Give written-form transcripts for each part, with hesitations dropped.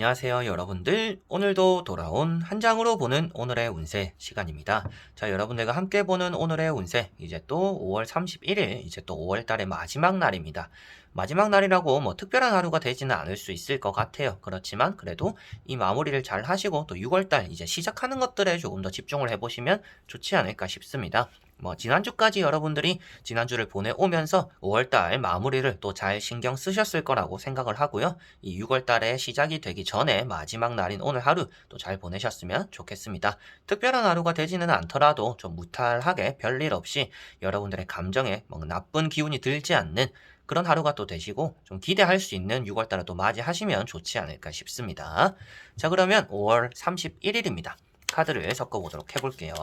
안녕하세요, 여러분들. 오늘도 돌아온 한 장으로 보는 오늘의 운세 시간입니다. 자, 여러분들과 함께 보는 오늘의 운세, 이제 또 5월 31일, 이제 또 5월 달의 마지막 날입니다. 마지막 날이라고 뭐 특별한 하루가 되지는 않을 수 있을 것 같아요. 그렇지만 그래도 이 마무리를 잘 하시고 또 6월 달 이제 시작하는 것들에 조금 더 집중을 해보시면 좋지 않을까 싶습니다. 뭐 지난주까지 여러분들이 지난주를 보내오면서 5월달 마무리를 또 잘 신경 쓰셨을 거라고 생각을 하고요. 이 6월달에 시작이 되기 전에 마지막 날인 오늘 하루 또 잘 보내셨으면 좋겠습니다. 특별한 하루가 되지는 않더라도 좀 무탈하게 별일 없이 여러분들의 감정에 뭐 나쁜 기운이 들지 않는 그런 하루가 또 되시고 좀 기대할 수 있는 6월달을 또 맞이하시면 좋지 않을까 싶습니다. 자, 그러면 5월 31일입니다. 카드를 섞어보도록 해볼게요.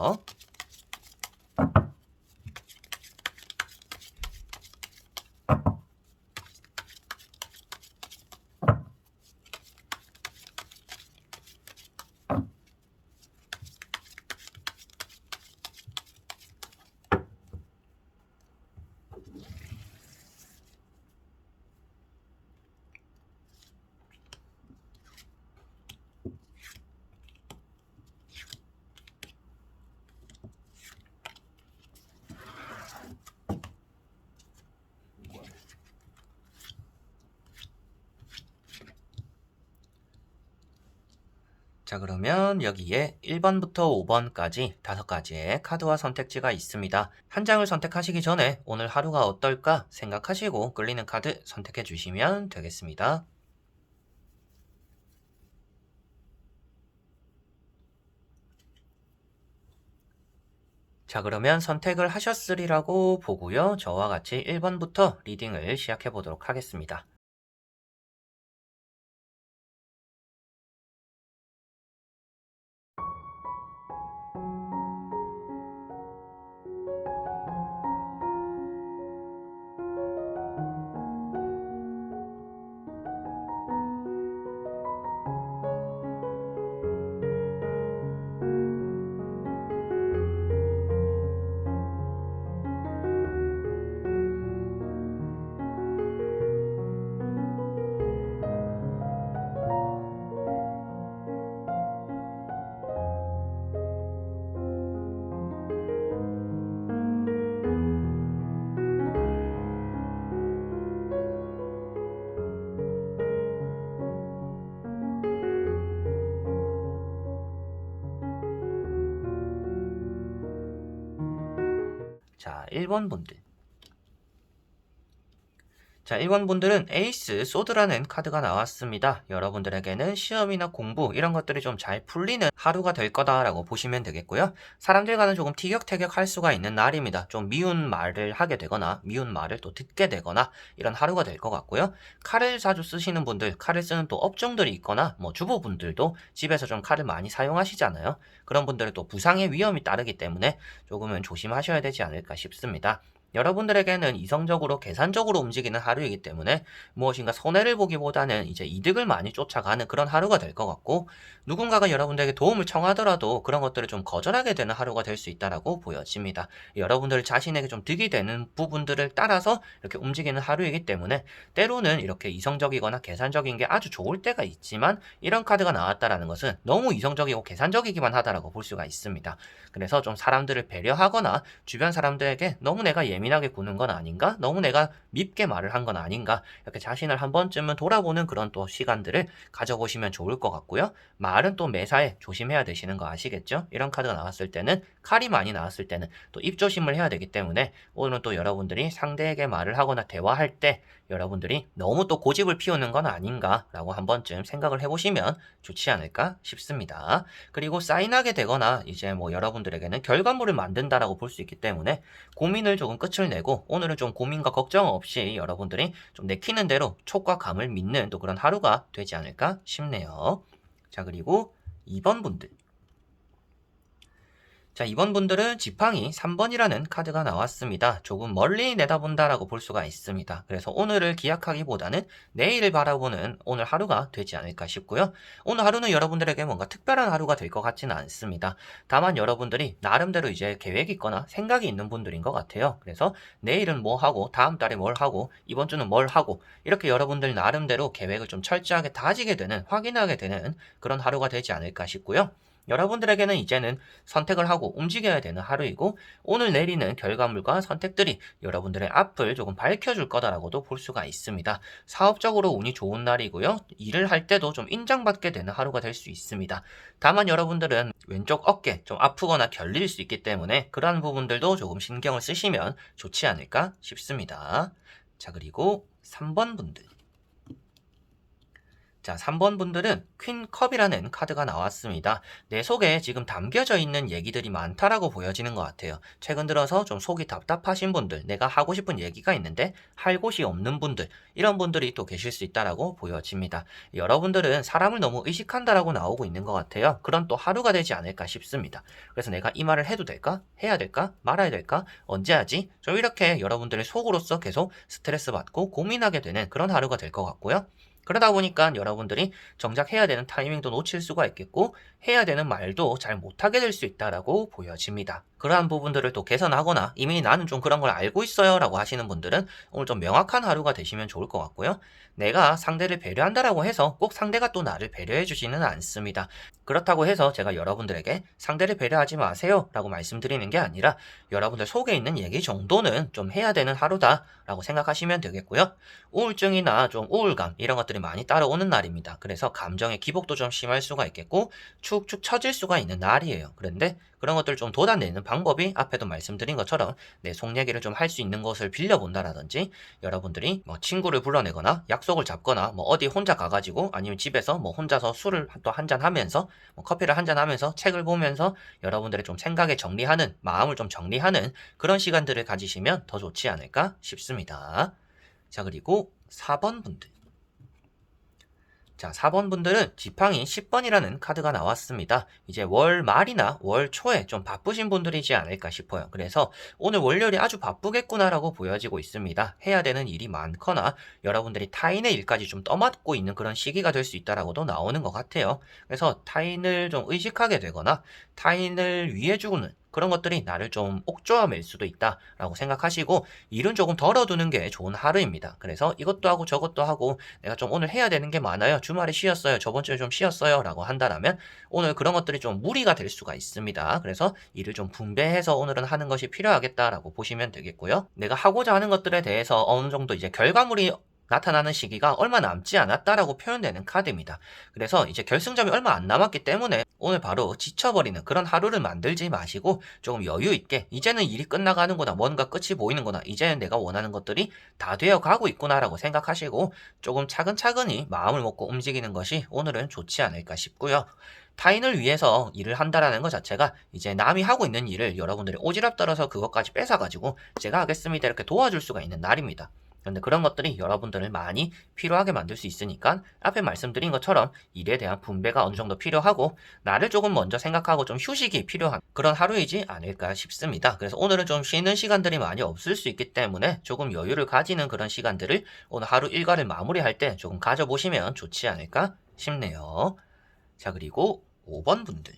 자, 그러면 여기에 1번부터 5번까지 5가지의 카드와 선택지가 있습니다. 한 장을 선택하시기 전에 오늘 하루가 어떨까 생각하시고 끌리는 카드 선택해 주시면 되겠습니다. 자, 그러면 선택을 하셨으리라고 보고요. 저와 같이 1번부터 리딩을 시작해 보도록 하겠습니다. 자, 1번 분들. 자, 1번 분들은 에이스 소드라는 카드가 나왔습니다. 여러분들에게는 시험이나 공부 이런 것들이 좀 잘 풀리는 하루가 될 거다라고 보시면 되겠고요. 사람들과는 조금 티격태격할 수가 있는 날입니다. 좀 미운 말을 하게 되거나 미운 말을 또 듣게 되거나 이런 하루가 될 것 같고요. 칼을 자주 쓰시는 분들, 칼을 쓰는 또 업종들이 있거나 뭐 주부분들도 집에서 좀 칼을 많이 사용하시잖아요. 그런 분들은 또 부상의 위험이 따르기 때문에 조금은 조심하셔야 되지 않을까 싶습니다. 여러분들에게는 이성적으로 계산적으로 움직이는 하루이기 때문에 무엇인가 손해를 보기보다는 이제 이득을 많이 쫓아가는 그런 하루가 될 것 같고, 누군가가 여러분들에게 도움을 청하더라도 그런 것들을 좀 거절하게 되는 하루가 될 수 있다라고 보여집니다. 여러분들 자신에게 좀 득이 되는 부분들을 따라서 이렇게 움직이는 하루이기 때문에 때로는 이렇게 이성적이거나 계산적인 게 아주 좋을 때가 있지만, 이런 카드가 나왔다라는 것은 너무 이성적이고 계산적이기만 하다라고 볼 수가 있습니다. 그래서 좀 사람들을 배려하거나 주변 사람들에게 너무 내가 예민하게 구는 건 아닌가? 너무 내가 밉게 말을 한 건 아닌가? 이렇게 자신을 한 번쯤은 돌아보는 그런 또 시간들을 가져보시면 좋을 것 같고요. 말은 또 매사에 조심해야 되시는 거 아시겠죠? 이런 카드가 나왔을 때는, 칼이 많이 나왔을 때는 또 입조심을 해야 되기 때문에 오늘은 또 여러분들이 상대에게 말을 하거나 대화할 때 여러분들이 너무 또 고집을 피우는 건 아닌가라고 한 번쯤 생각을 해보시면 좋지 않을까 싶습니다. 그리고 사인하게 되거나 이제 뭐 여러분들에게는 결과물을 만든다라고 볼 수 있기 때문에 고민을 조금 끝을 내고 오늘은 좀 고민과 걱정 없이 여러분들이 좀 내키는 대로 촉과 감을 믿는 또 그런 하루가 되지 않을까 싶네요. 자, 그리고 2번 분들. 자, 이번 분들은 지팡이 3번이라는 카드가 나왔습니다. 조금 멀리 내다본다라고 볼 수가 있습니다. 그래서 오늘을 기약하기보다는 내일을 바라보는 오늘 하루가 되지 않을까 싶고요. 오늘 하루는 여러분들에게 뭔가 특별한 하루가 될 것 같지는 않습니다. 다만 여러분들이 나름대로 이제 계획이 있거나 생각이 있는 분들인 것 같아요. 그래서 내일은 뭐 하고, 다음 달에 뭘 하고, 이번 주는 뭘 하고, 이렇게 여러분들 나름대로 계획을 좀 철저하게 다지게 되는, 확인하게 되는 그런 하루가 되지 않을까 싶고요. 여러분들에게는 이제는 선택을 하고 움직여야 되는 하루이고, 오늘 내리는 결과물과 선택들이 여러분들의 앞을 조금 밝혀줄 거다라고도 볼 수가 있습니다. 사업적으로 운이 좋은 날이고요. 일을 할 때도 좀 인정받게 되는 하루가 될 수 있습니다. 다만 여러분들은 왼쪽 어깨 좀 아프거나 결릴 수 있기 때문에 그러한 부분들도 조금 신경을 쓰시면 좋지 않을까 싶습니다. 자, 그리고 3번 분들. 자, 3번 분들은 퀸컵이라는 카드가 나왔습니다. 내 속에 지금 담겨져 있는 얘기들이 많다라고 보여지는 것 같아요. 최근 들어서 좀 속이 답답하신 분들, 내가 하고 싶은 얘기가 있는데 할 곳이 없는 분들, 이런 분들이 또 계실 수 있다라고 보여집니다. 여러분들은 사람을 너무 의식한다라고 나오고 있는 것 같아요. 그런 또 하루가 되지 않을까 싶습니다. 그래서 내가 이 말을 해도 될까? 해야 될까? 말아야 될까? 언제 하지? 좀 이렇게 여러분들의 속으로서 계속 스트레스 받고 고민하게 되는 그런 하루가 될 것 같고요. 그러다 보니까 여러분들이 정작 해야 되는 타이밍도 놓칠 수가 있겠고, 해야 되는 말도 잘 못하게 될 수 있다라고 보여집니다. 그러한 부분들을 또 개선하거나 이미 나는 좀 그런 걸 알고 있어요 라고 하시는 분들은 오늘 좀 명확한 하루가 되시면 좋을 것 같고요. 내가 상대를 배려한다라고 해서 꼭 상대가 또 나를 배려해 주지는 않습니다. 그렇다고 해서 제가 여러분들에게 상대를 배려하지 마세요 라고 말씀드리는 게 아니라, 여러분들 속에 있는 얘기 정도는 좀 해야 되는 하루다 라고 생각하시면 되겠고요. 우울증이나 좀 우울감 이런 것들이 많이 따라오는 날입니다. 그래서 감정의 기복도 좀 심할 수가 있겠고 축축 처질 수가 있는 날이에요. 그런데 그런 것들을 좀 돋아내는 방법이 앞에도 말씀드린 것처럼 내 속 얘기를 좀 할 수 있는 것을 빌려본다라든지, 여러분들이 뭐 친구를 불러내거나 약속을 잡거나 뭐 어디 혼자 가가지고, 아니면 집에서 뭐 혼자서 술을 또 한잔 하면서 뭐 커피를 한잔 하면서 책을 보면서 여러분들의 좀 생각에 정리하는, 마음을 좀 정리하는 그런 시간들을 가지시면 더 좋지 않을까 싶습니다. 자, 그리고 4번 분들. 자, 4번 분들은 지팡이 10번이라는 카드가 나왔습니다. 이제 월 말이나 월 초에 좀 바쁘신 분들이지 않을까 싶어요. 그래서 오늘 월요일이 아주 바쁘겠구나라고 보여지고 있습니다. 해야 되는 일이 많거나 여러분들이 타인의 일까지 좀 떠맡고 있는 그런 시기가 될 수 있다라고도 나오는 것 같아요. 그래서 타인을 좀 의식하게 되거나 타인을 위해 주는 그런 것들이 나를 좀 옥죄어맬 수도 있다라고 생각하시고, 일은 조금 덜어두는 게 좋은 하루입니다. 그래서 이것도 하고 저것도 하고, 내가 좀 오늘 해야 되는 게 많아요. 주말에 쉬었어요. 저번 주에 좀 쉬었어요. 라고 한다면 오늘 그런 것들이 좀 무리가 될 수가 있습니다. 그래서 일을 좀 분배해서 오늘은 하는 것이 필요하겠다라고 보시면 되겠고요. 내가 하고자 하는 것들에 대해서 어느 정도 이제 결과물이 나타나는 시기가 얼마 남지 않았다라고 표현되는 카드입니다. 그래서 이제 결승점이 얼마 안 남았기 때문에 오늘 바로 지쳐버리는 그런 하루를 만들지 마시고, 조금 여유 있게 이제는 일이 끝나가는구나, 뭔가 끝이 보이는구나, 이제는 내가 원하는 것들이 다 되어 가고 있구나라고 생각하시고 조금 차근차근히 마음을 먹고 움직이는 것이 오늘은 좋지 않을까 싶고요. 타인을 위해서 일을 한다라는 것 자체가 이제 남이 하고 있는 일을 여러분들이 오지랖 떨어서 그것까지 뺏어가지고 제가 하겠습니다 이렇게 도와줄 수가 있는 날입니다. 그런데 그런 것들이 여러분들을 많이 필요하게 만들 수 있으니까 앞에 말씀드린 것처럼 일에 대한 분배가 어느 정도 필요하고, 나를 조금 먼저 생각하고 좀 휴식이 필요한 그런 하루이지 않을까 싶습니다. 그래서 오늘은 좀 쉬는 시간들이 많이 없을 수 있기 때문에 조금 여유를 가지는 그런 시간들을 오늘 하루 일과를 마무리할 때 조금 가져보시면 좋지 않을까 싶네요. 자, 그리고 5번 분들.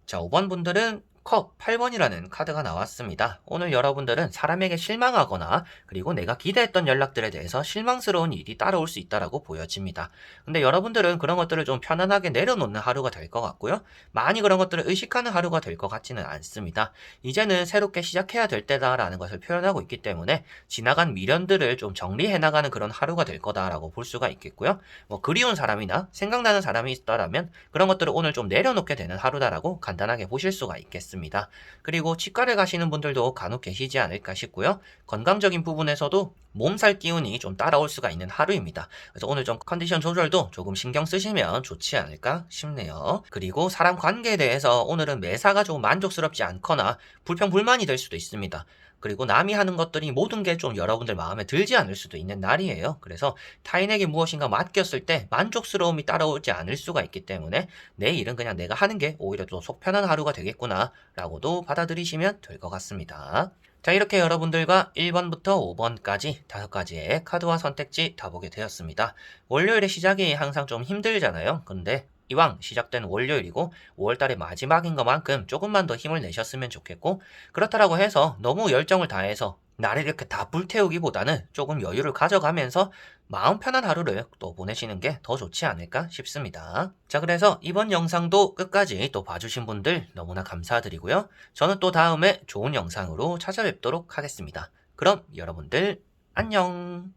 자, 5번 분들은 컵 8번이라는 카드가 나왔습니다. 오늘 여러분들은 사람에게 실망하거나, 그리고 내가 기대했던 연락들에 대해서 실망스러운 일이 따라올 수 있다라고 보여집니다. 근데 여러분들은 그런 것들을 좀 편안하게 내려놓는 하루가 될 것 같고요. 많이 그런 것들을 의식하는 하루가 될 것 같지는 않습니다. 이제는 새롭게 시작해야 될 때다라는 것을 표현하고 있기 때문에 지나간 미련들을 좀 정리해 나가는 그런 하루가 될 거다라고 볼 수가 있겠고요. 뭐 그리운 사람이나 생각나는 사람이 있다라면 그런 것들을 오늘 좀 내려놓게 되는 하루다라고 간단하게 보실 수가 있겠습니다. 그리고 치과를 가시는 분들도 간혹 계시지 않을까 싶고요. 건강적인 부분에서도 몸살 기운이 좀 따라올 수가 있는 하루입니다. 그래서 오늘 좀 컨디션 조절도 조금 신경 쓰시면 좋지 않을까 싶네요. 그리고 사람 관계에 대해서 오늘은 매사가 조금 만족스럽지 않거나 불평불만이 될 수도 있습니다. 그리고 남이 하는 것들이 모든 게 좀 여러분들 마음에 들지 않을 수도 있는 날이에요. 그래서 타인에게 무엇인가 맡겼을 때 만족스러움이 따라오지 않을 수가 있기 때문에 내 일은 그냥 내가 하는 게 오히려 더 속 편한 하루가 되겠구나 라고도 받아들이시면 될 것 같습니다. 자, 이렇게 여러분들과 1번부터 5번까지 5가지의 카드와 선택지 다 보게 되었습니다. 월요일의 시작이 항상 좀 힘들잖아요. 근데 이왕 시작된 월요일이고 5월달의 마지막인 것만큼 조금만 더 힘을 내셨으면 좋겠고, 그렇다라고 해서 너무 열정을 다해서 나를 이렇게 다 불태우기보다는 조금 여유를 가져가면서 마음 편한 하루를 또 보내시는 게 더 좋지 않을까 싶습니다. 자, 그래서 이번 영상도 끝까지 또 봐주신 분들 너무나 감사드리고요. 저는 또 다음에 좋은 영상으로 찾아뵙도록 하겠습니다. 그럼 여러분들 안녕.